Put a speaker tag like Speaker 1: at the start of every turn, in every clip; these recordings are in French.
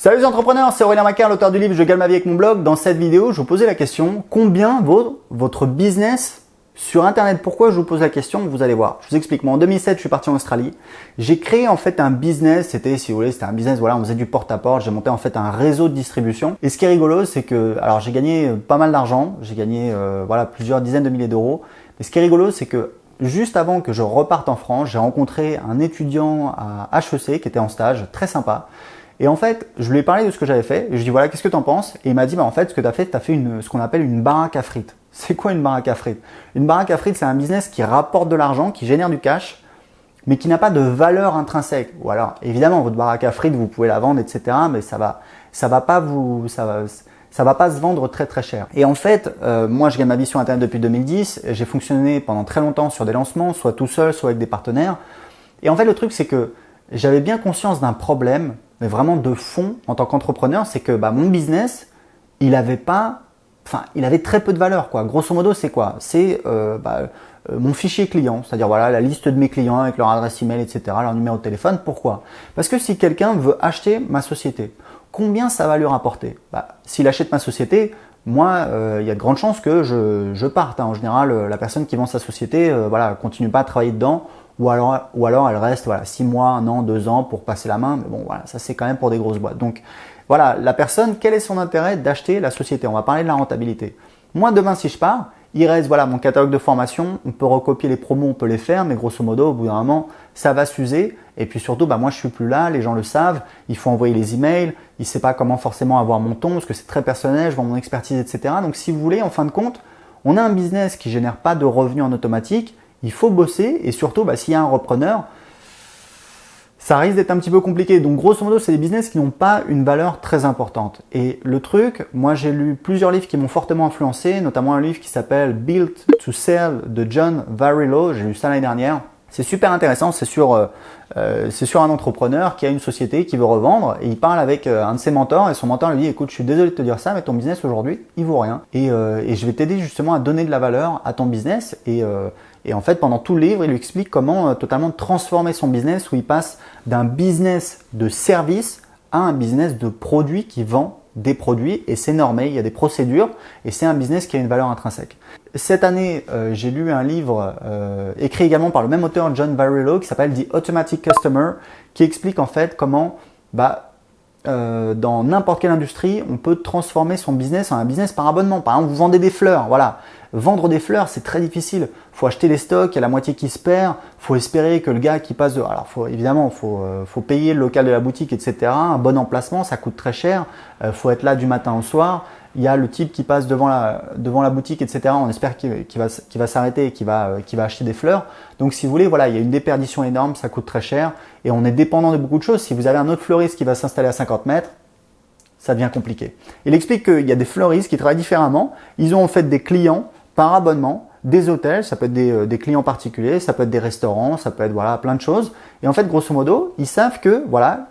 Speaker 1: Salut les entrepreneurs, c'est Aurélien Macaire, l'auteur du livre Je gagne ma vie avec mon blog. Dans cette vidéo, je vous posais la question, combien vaut votre business sur Internet? Pourquoi je vous pose la question? Vous allez voir. Je vous explique. Moi, en 2007, je suis parti en Australie. J'ai créé en fait un business. C'était, si vous voulez, c'était un business. Voilà, on faisait du porte-à-porte. J'ai monté en fait un réseau de distribution. Et ce qui est rigolo, c'est que, alors, j'ai gagné pas mal d'argent. J'ai gagné, voilà, plusieurs dizaines de milliers d'euros. Mais ce qui est rigolo, c'est que juste avant que je reparte en France, j'ai rencontré un étudiant à HEC qui était en stage, très sympa. Et en fait, je lui ai parlé de ce que j'avais fait. Et je lui ai dit, voilà, qu'est-ce que tu en penses? Et il m'a dit, bah, en fait, ce que tu as fait ce qu'on appelle une baraque à frites. C'est quoi une baraque à frites? Une baraque à frites, c'est un business qui rapporte de l'argent, qui génère du cash, mais qui n'a pas de valeur intrinsèque. Ou alors, évidemment, votre baraque à frites, vous pouvez la vendre, etc. Mais ça va pas se vendre très très cher. Et en fait, moi, je gagne ma vie sur Internet depuis 2010. J'ai fonctionné pendant très longtemps sur des lancements, soit tout seul, soit avec des partenaires. Et en fait, le truc, c'est que j'avais bien conscience d'un problème, mais vraiment de fond en tant qu'entrepreneur, c'est que mon business, il avait très peu de valeur, quoi. Grosso modo, c'est quoi? C'est mon fichier client, c'est-à-dire voilà la liste de mes clients avec leur adresse email, etc., leur numéro de téléphone. Pourquoi? Parce que si quelqu'un veut acheter ma société, combien ça va lui rapporter? S'il achète ma société, moi, il y a de grandes chances que je parte. En général, la personne qui vend sa société, continue pas à travailler dedans. Ou alors elle reste 6 mois, 1 an, 2 ans pour passer la main. Mais bon, voilà, ça c'est quand même pour des grosses boîtes. Donc voilà, la personne, quel est son intérêt d'acheter la société? On va parler de la rentabilité. Moi, demain, si je pars, il reste mon catalogue de formation. On peut recopier les promos, on peut les faire, mais grosso modo, au bout d'un moment, ça va s'user. Et puis surtout, moi, je suis plus là, les gens le savent. Il faut envoyer les emails. Il ne sait pas comment forcément avoir mon ton parce que c'est très personnel, je vends mon expertise, etc. Donc, si vous voulez, en fin de compte, on a un business qui génère pas de revenus en automatique. Il faut bosser et surtout, s'il y a un repreneur, ça risque d'être un petit peu compliqué. Donc, grosso modo, c'est des business qui n'ont pas une valeur très importante. Et le truc, moi, j'ai lu plusieurs livres qui m'ont fortement influencé, notamment un livre qui s'appelle Built to Sell de John Varrillo. J'ai lu ça l'année dernière. C'est super intéressant. C'est sur un entrepreneur qui a une société qui veut revendre et il parle avec un de ses mentors et son mentor lui dit, écoute, je suis désolé de te dire ça, mais ton business aujourd'hui, il vaut rien. Et je vais t'aider justement à donner de la valeur à ton business. Et en fait, pendant tout le livre, il lui explique comment totalement transformer son business où il passe d'un business de service à un business de produit qui vend des produits et c'est normé, il y a des procédures et c'est un business qui a une valeur intrinsèque. Cette année, j'ai lu un livre écrit également par le même auteur, John Varrillo, qui s'appelle The Automatic Customer, qui explique en fait comment dans n'importe quelle industrie, on peut transformer son business en un business par abonnement. Par exemple, vous vendez des fleurs, voilà. Vendre des fleurs, c'est très difficile. Faut acheter les stocks, il y a la moitié qui se perd. Faut espérer que le gars qui passe alors faut payer le local de la boutique, etc. Un bon emplacement, ça coûte très cher. Faut être là du matin au soir. Il y a le type qui passe devant la boutique, etc. On espère qu'il va s'arrêter et qu'il va acheter des fleurs. Donc, si vous voulez, voilà, il y a une déperdition énorme, ça coûte très cher et on est dépendant de beaucoup de choses. Si vous avez un autre fleuriste qui va s'installer à 50 mètres, ça devient compliqué. Il explique qu'il y a des fleuristes qui travaillent différemment. Ils ont en fait des clients par abonnement, des hôtels, ça peut être des clients particuliers, ça peut être des restaurants, ça peut être plein de choses. Et en fait, grosso modo, ils savent que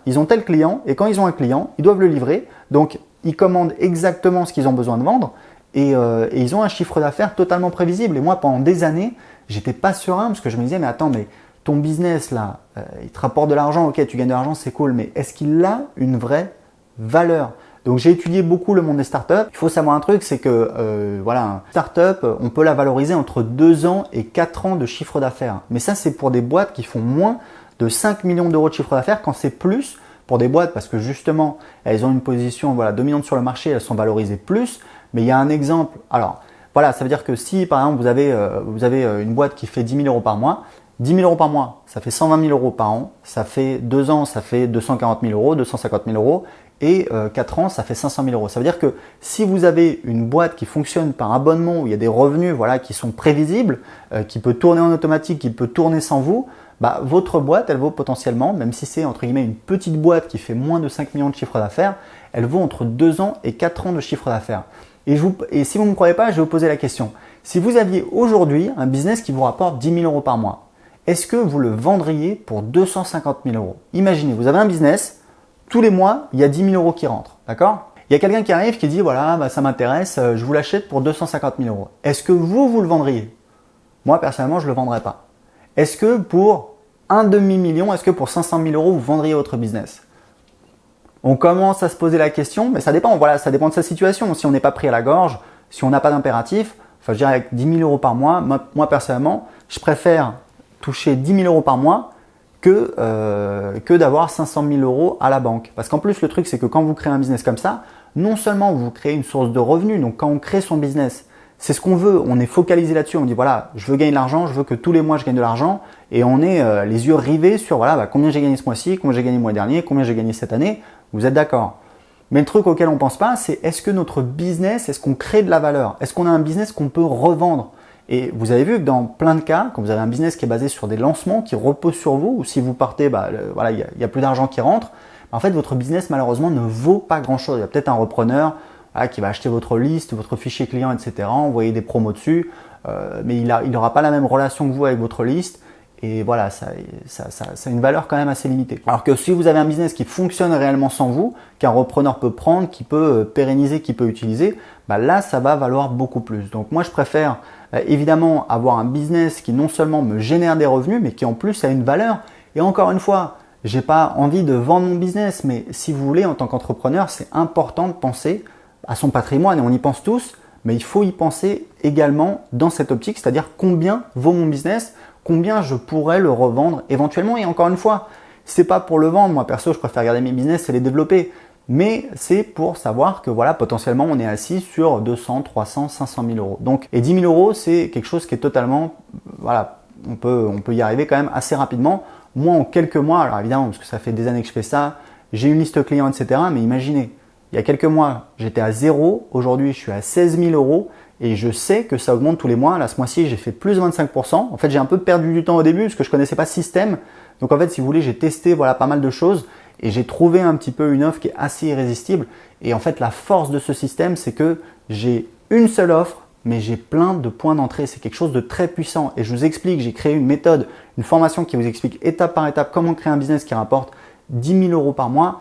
Speaker 1: ils ont tel client et quand ils ont un client, ils doivent le livrer. Donc, ils commandent exactement ce qu'ils ont besoin de vendre et ils ont un chiffre d'affaires totalement prévisible. Et moi, pendant des années, j'étais pas serein parce que je me disais, mais attends, mais ton business là, il te rapporte de l'argent, ok, tu gagnes de l'argent, c'est cool, mais est-ce qu'il a une vraie valeur? Donc, j'ai étudié beaucoup le monde des startups. Il faut savoir un truc, c'est que une startup, on peut la valoriser entre 2 ans et 4 ans de chiffre d'affaires. Mais ça, c'est pour des boîtes qui font moins de 5 millions d'euros de chiffre d'affaires. Quand c'est plus pour des boîtes, parce que justement, elles ont une position dominante sur le marché, elles sont valorisées plus. Mais il y a un exemple. Alors, ça veut dire que si, par exemple, vous avez une boîte qui fait 10 000 euros par mois, 10 000 euros par mois, ça fait 120 000 euros par an. Ça fait 2 ans, ça fait 240 000 euros, 250 000 euros. Et 4 ans, ça fait 500 000 euros. Ça veut dire que si vous avez une boîte qui fonctionne par abonnement, où il y a des revenus qui sont prévisibles, qui peut tourner en automatique, qui peut tourner sans vous, votre boîte, elle vaut potentiellement, même si c'est entre guillemets une petite boîte qui fait moins de 5 millions de chiffre d'affaires, elle vaut entre 2 ans et 4 ans de chiffre d'affaires. Et si vous ne me croyez pas, je vais vous poser la question. Si vous aviez aujourd'hui un business qui vous rapporte 10 000 euros par mois, est-ce que vous le vendriez pour 250 000 euros? Imaginez, vous avez un business, tous les mois, il y a 10 000 euros qui rentrent, d'accord? Il y a quelqu'un qui arrive qui dit, ça m'intéresse, je vous l'achète pour 250 000 euros. Est-ce que vous le vendriez? Moi, personnellement, je ne le vendrais pas. Est-ce que pour un demi-million, est-ce que pour 500 000 euros, vous vendriez votre business? on commence à se poser la question, mais ça dépend, voilà, ça dépend de sa situation. Si on n'est pas pris à la gorge, si on n'a pas d'impératif, enfin je dirais avec 10 000 € par mois, moi personnellement, je préfère toucher 10 000 € par mois que d'avoir 500 000 € à la banque. Parce qu'en plus, le truc, c'est que quand vous créez un business comme ça, non seulement vous créez une source de revenus, donc quand on crée son business, c'est ce qu'on veut, on est focalisé là-dessus, on dit voilà, je veux gagner de l'argent, je veux que tous les mois je gagne de l'argent et on est les yeux rivés sur voilà, combien j'ai gagné ce mois-ci, combien j'ai gagné le mois dernier, combien j'ai gagné cette année, vous êtes d'accord. Mais le truc auquel on ne pense pas, c'est est-ce que notre business, est-ce qu'on crée de la valeur? Est-ce qu'on a un business qu'on peut revendre? Et vous avez vu que dans plein de cas, quand vous avez un business qui est basé sur des lancements, qui repose sur vous, ou si vous partez, voilà, il y a plus d'argent qui rentre, en fait votre business malheureusement ne vaut pas grand-chose. Il y a peut-être un repreneur qui va acheter votre liste, votre fichier client, etc., envoyer des promos dessus, mais il n'aura pas la même relation que vous avec votre liste. Et voilà, ça a une valeur quand même assez limitée. Alors que si vous avez un business qui fonctionne réellement sans vous, qu'un repreneur peut prendre, qui peut pérenniser, qui peut utiliser, là, ça va valoir beaucoup plus. Donc moi, je préfère évidemment avoir un business qui non seulement me génère des revenus, mais qui en plus a une valeur. Et encore une fois, j'ai pas envie de vendre mon business, mais si vous voulez, en tant qu'entrepreneur, c'est important de penser à son patrimoine. Et on y pense tous, mais il faut y penser également dans cette optique, c'est-à-dire combien vaut mon business, combien je pourrais le revendre éventuellement. Et encore une fois, c'est pas pour le vendre. Moi, perso, je préfère garder mes business et les développer. Mais c'est pour savoir que voilà, potentiellement, on est assis sur 200, 300, 500 000 €. Donc, et 10 000 €, c'est quelque chose qui est totalement, voilà, on peut y arriver quand même assez rapidement. Moi, en quelques mois, alors évidemment, parce que ça fait des années que je fais ça, j'ai une liste client, etc. Mais imaginez, il y a quelques mois, j'étais à 0. Aujourd'hui, je suis à 16 000 € et je sais que ça augmente tous les mois. Là, ce mois-ci, j'ai fait plus 25%. En fait, j'ai un peu perdu du temps au début parce que je connaissais pas ce système. Donc, en fait, si vous voulez, j'ai testé voilà, pas mal de choses et j'ai trouvé un petit peu une offre qui est assez irrésistible. Et en fait, la force de ce système, c'est que j'ai une seule offre, mais j'ai plein de points d'entrée. C'est quelque chose de très puissant. Et je vous explique, j'ai créé une méthode, une formation qui vous explique étape par étape comment créer un business qui rapporte 10 000 € par mois.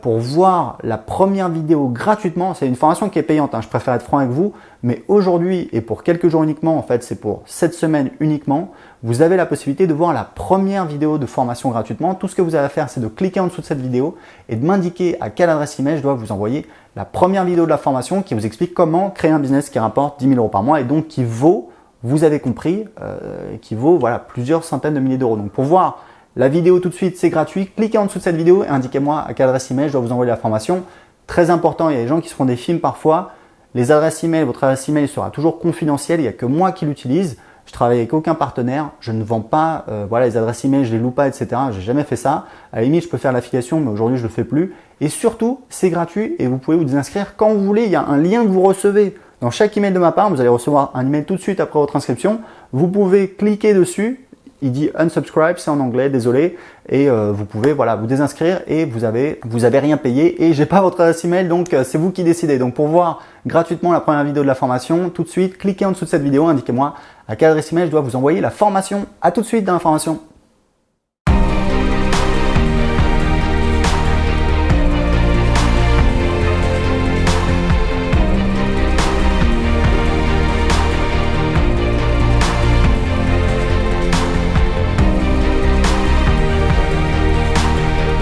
Speaker 1: Pour voir la première vidéo gratuitement. C'est une formation qui est payante, je préfère être franc avec vous, mais aujourd'hui et pour quelques jours uniquement, en fait c'est pour cette semaine uniquement, vous avez la possibilité de voir la première vidéo de formation gratuitement. Tout ce que vous avez à faire, c'est de cliquer en dessous de cette vidéo et de m'indiquer à quelle adresse email je dois vous envoyer la première vidéo de la formation qui vous explique comment créer un business qui rapporte 10 000 € par mois et donc qui vaut, vous avez compris, qui vaut voilà, plusieurs centaines de milliers d'euros. Donc pour voir la vidéo tout de suite, c'est gratuit. Cliquez en dessous de cette vidéo et indiquez-moi à quelle adresse email je dois vous envoyer la formation. Très important, il y a des gens qui se font des films parfois. Les adresses email, votre adresse email sera toujours confidentielle. Il n'y a que moi qui l'utilise. Je travaille avec aucun partenaire. Je ne vends pas voilà, les adresses email, je les loue pas, etc. Je n'ai jamais fait ça. À la limite, je peux faire l'affiliation, mais aujourd'hui, je ne le fais plus. Et surtout, c'est gratuit et vous pouvez vous désinscrire quand vous voulez. Il y a un lien que vous recevez dans chaque email de ma part. Vous allez recevoir un email tout de suite après votre inscription. Vous pouvez cliquer dessus. Il dit unsubscribe, c'est en anglais, désolé. Et vous pouvez voilà, vous désinscrire et vous avez rien payé et j'ai pas votre adresse email, donc c'est vous qui décidez. Donc pour voir gratuitement la première vidéo de la formation, tout de suite, cliquez en dessous de cette vidéo, indiquez-moi à quelle adresse email je dois vous envoyer la formation. À tout de suite dans la formation.